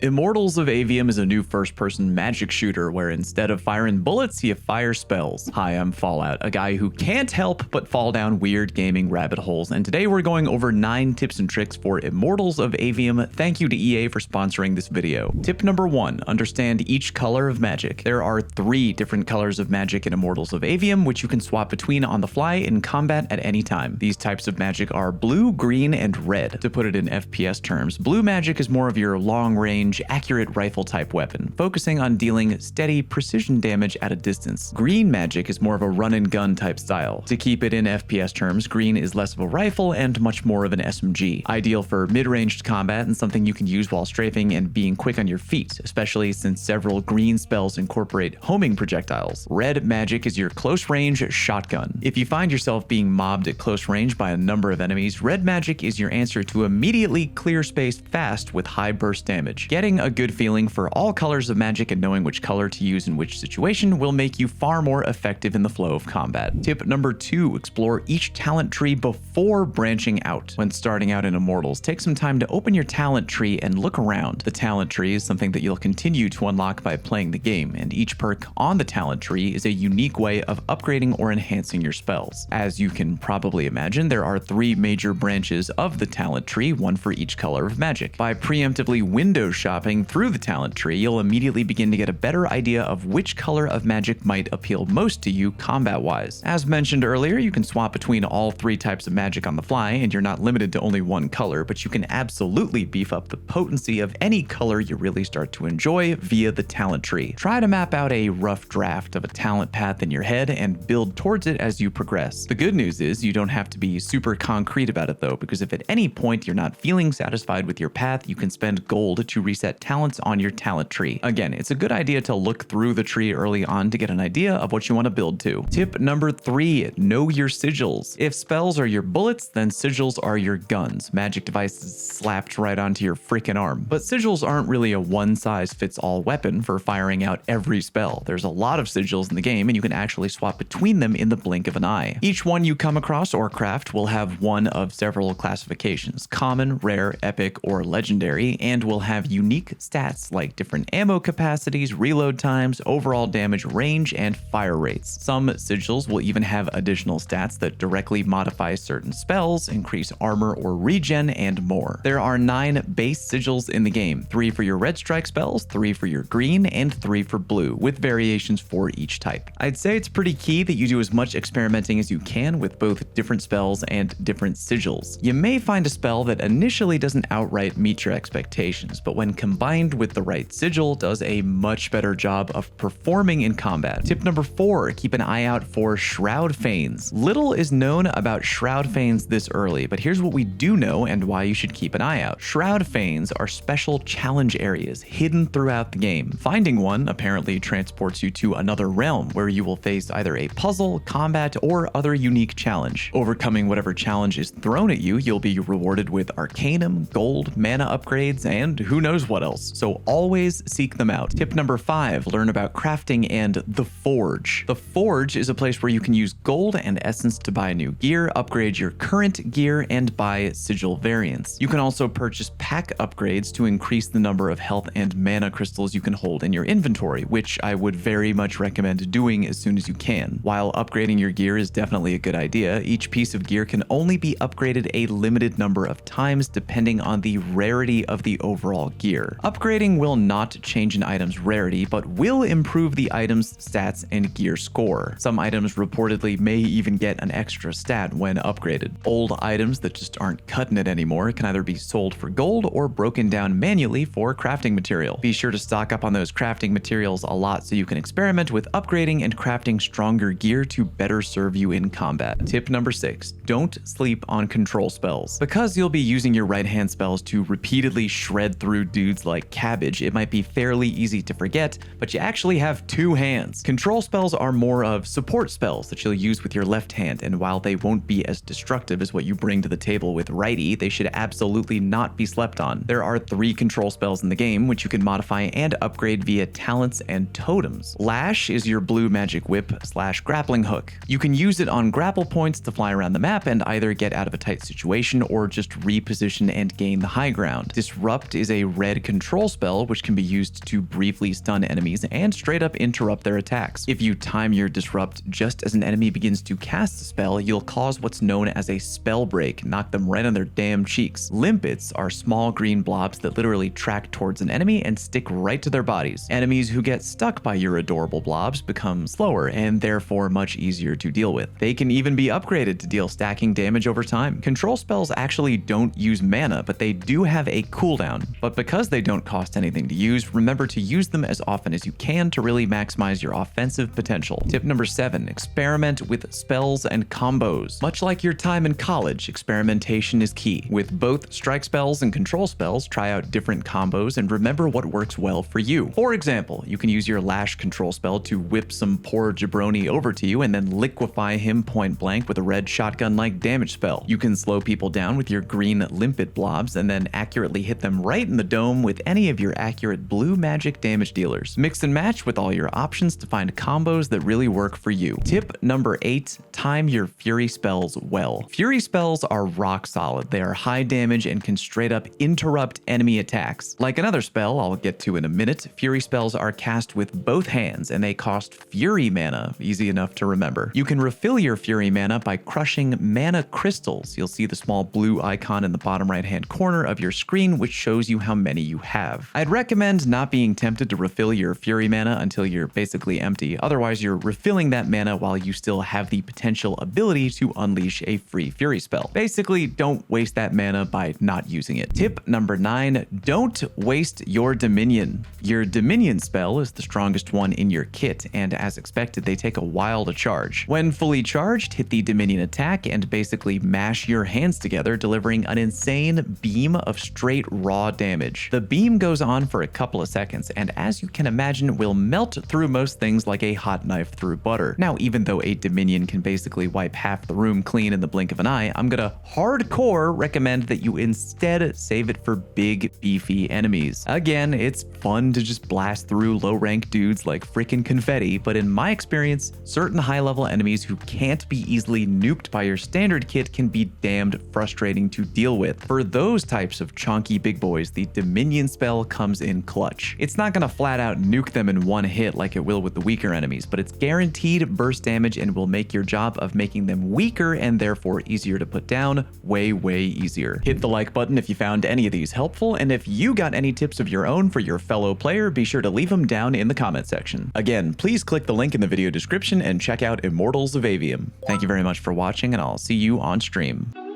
Immortals of Aveum is a new first-person magic shooter where instead of firing bullets, you fire spells. Hi, I'm Fallout, a guy who can't help but fall down weird gaming rabbit holes, and today we're going over 9 tips and tricks for Immortals of Aveum. Thank you to EA for sponsoring this video. Tip number 1, understand each color of magic. There are 3 different colors of magic in Immortals of Aveum, which you can swap between on the fly in combat at any time. These types of magic are blue, green, and red. To put it in FPS terms, blue magic is more of your long-range, accurate rifle type weapon, focusing on dealing steady precision damage at a distance. Green magic is more of a run and gun type style. To keep it in FPS terms, green is less of a rifle and much more of an SMG, ideal for mid-ranged combat and something you can use while strafing and being quick on your feet, especially since several green spells incorporate homing projectiles. Red magic is your close range shotgun. If you find yourself being mobbed at close range by a number of enemies, red magic is your answer to immediately clear space fast with high burst damage. Getting a good feeling for all colors of magic and knowing which color to use in which situation will make you far more effective in the flow of combat. Tip number 2, explore each talent tree before branching out. When starting out in Immortals, take some time to open your talent tree and look around. The talent tree is something that you'll continue to unlock by playing the game, and each perk on the talent tree is a unique way of upgrading or enhancing your spells. As you can probably imagine, there are 3 major branches of the talent tree, one for each color of magic. By preemptively window shopping through the talent tree, you'll immediately begin to get a better idea of which color of magic might appeal most to you combat-wise. As mentioned earlier, you can swap between all 3 types of magic on the fly, and you're not limited to only one color, but you can absolutely beef up the potency of any color you really start to enjoy via the talent tree. Try to map out a rough draft of a talent path in your head and build towards it as you progress. The good news is you don't have to be super concrete about it though, because if at any point you're not feeling satisfied with your path, you can spend gold to reset talents on your talent tree. Again, it's a good idea to look through the tree early on to get an idea of what you want to build to. Tip number 3, know your sigils. If spells are your bullets, then sigils are your guns. Magic devices slapped right onto your freaking arm. But sigils aren't really a one-size-fits-all weapon for firing out every spell. There's a lot of sigils in the game, and you can actually swap between them in the blink of an eye. Each one you come across or craft will have one of several classifications: common, rare, epic, or legendary, and will have unique stats like different ammo capacities, reload times, overall damage range, and fire rates. Some sigils will even have additional stats that directly modify certain spells, increase armor or regen, and more. There are 9 base sigils in the game, 3 for your red strike spells, 3 for your green, and 3 for blue, with variations for each type. I'd say it's pretty key that you do as much experimenting as you can with both different spells and different sigils. You may find a spell that initially doesn't outright meet your expectations, but when combined with the right sigil, does a much better job of performing in combat. Tip number 4, keep an eye out for SHROUDFANES. Little is known about SHROUDFANES this early, but here's what we do know and why you should keep an eye out. SHROUDFANES are special challenge areas hidden throughout the game. Finding one apparently transports you to another realm where you will face either a puzzle, combat, or other unique challenge. Overcoming whatever challenge is thrown at you, you'll be rewarded with arcanum, gold, mana upgrades, and who knows what else. So always seek them out. Tip number 5, learn about crafting and the Forge. The Forge is a place where you can use gold and essence to buy new gear, upgrade your current gear, and buy sigil variants. You can also purchase pack upgrades to increase the number of health and mana crystals you can hold in your inventory, which I would very much recommend doing as soon as you can. While upgrading your gear is definitely a good idea, each piece of gear can only be upgraded a limited number of times depending on the rarity of the overall gear. Upgrading will not change an item's rarity, but will improve the item's stats and gear score. Some items reportedly may even get an extra stat when upgraded. Old items that just aren't cutting it anymore can either be sold for gold or broken down manually for crafting material. Be sure to stock up on those crafting materials a lot so you can experiment with upgrading and crafting stronger gear to better serve you in combat. Tip number 6, don't sleep on control spells. Because you'll be using your right hand spells to repeatedly shred through dudes like cabbage, it might be fairly easy to forget, but you actually have 2 hands. Control spells are more of support spells that you'll use with your left hand, and while they won't be as destructive as what you bring to the table with righty, they should absolutely not be slept on. There are 3 control spells in the game, which you can modify and upgrade via talents and totems. Lash is your blue magic whip / grappling hook. You can use it on grapple points to fly around the map and either get out of a tight situation or just reposition and gain the high ground. Disrupt is a red red control spell, which can be used to briefly stun enemies and straight up interrupt their attacks. If you time your disrupt just as an enemy begins to cast a spell, you'll cause what's known as a spell break, knock them right on their damn cheeks. Limpets are small green blobs that literally track towards an enemy and stick right to their bodies. Enemies who get stuck by your adorable blobs become slower and therefore much easier to deal with. They can even be upgraded to deal stacking damage over time. Control spells actually don't use mana, but they do have a cooldown. But because they don't cost anything to use, remember to use them as often as you can to really maximize your offensive potential. Tip number 7, experiment with spells and combos. Much like your time in college, experimentation is key. With both strike spells and control spells, try out different combos and remember what works well for you. For example, you can use your lash control spell to whip some poor jabroni over to you and then liquefy him point blank with a red shotgun-like damage spell. You can slow people down with your green limpet blobs and then accurately hit them right in the dome with any of your accurate blue magic damage dealers. Mix and match with all your options to find combos that really work for you. Tip number 8, time your fury spells well. Fury spells are rock solid. They are high damage and can straight up interrupt enemy attacks. Like another spell I'll get to in a minute, fury spells are cast with both hands and they cost fury mana, easy enough to remember. You can refill your fury mana by crushing mana crystals. You'll see the small blue icon in the bottom right hand corner of your screen, which shows you how many you have. I'd recommend not being tempted to refill your fury mana until you're basically empty. Otherwise, you're refilling that mana while you still have the potential ability to unleash a free fury spell. Basically, don't waste that mana by not using it. Tip number 9, don't waste your Dominion. Your Dominion spell is the strongest one in your kit, and as expected, they take a while to charge. When fully charged, hit the Dominion attack and basically mash your hands together, delivering an insane beam of straight raw damage. The beam goes on for a couple of seconds, and as you can imagine, will melt through most things like a hot knife through butter. Now, even though a Dominion can basically wipe half the room clean in the blink of an eye, I'm gonna hardcore recommend that you instead save it for big, beefy enemies. Again, it's fun to just blast through low-rank dudes like freaking confetti, but in my experience, certain high-level enemies who can't be easily nuked by your standard kit can be damned frustrating to deal with. For those types of chonky big boys, the Dominion spell comes in clutch. It's not gonna flat out nuke them in one hit like it will with the weaker enemies, but it's guaranteed burst damage and will make your job of making them weaker and therefore easier to put down way easier. Hit the like button if you found any of these helpful, and if you got any tips of your own for your fellow player, be sure to leave them down in the comment section. Again, please click the link in the video description and check out Immortals of Aveum. Thank you very much for watching, and I'll see you on stream.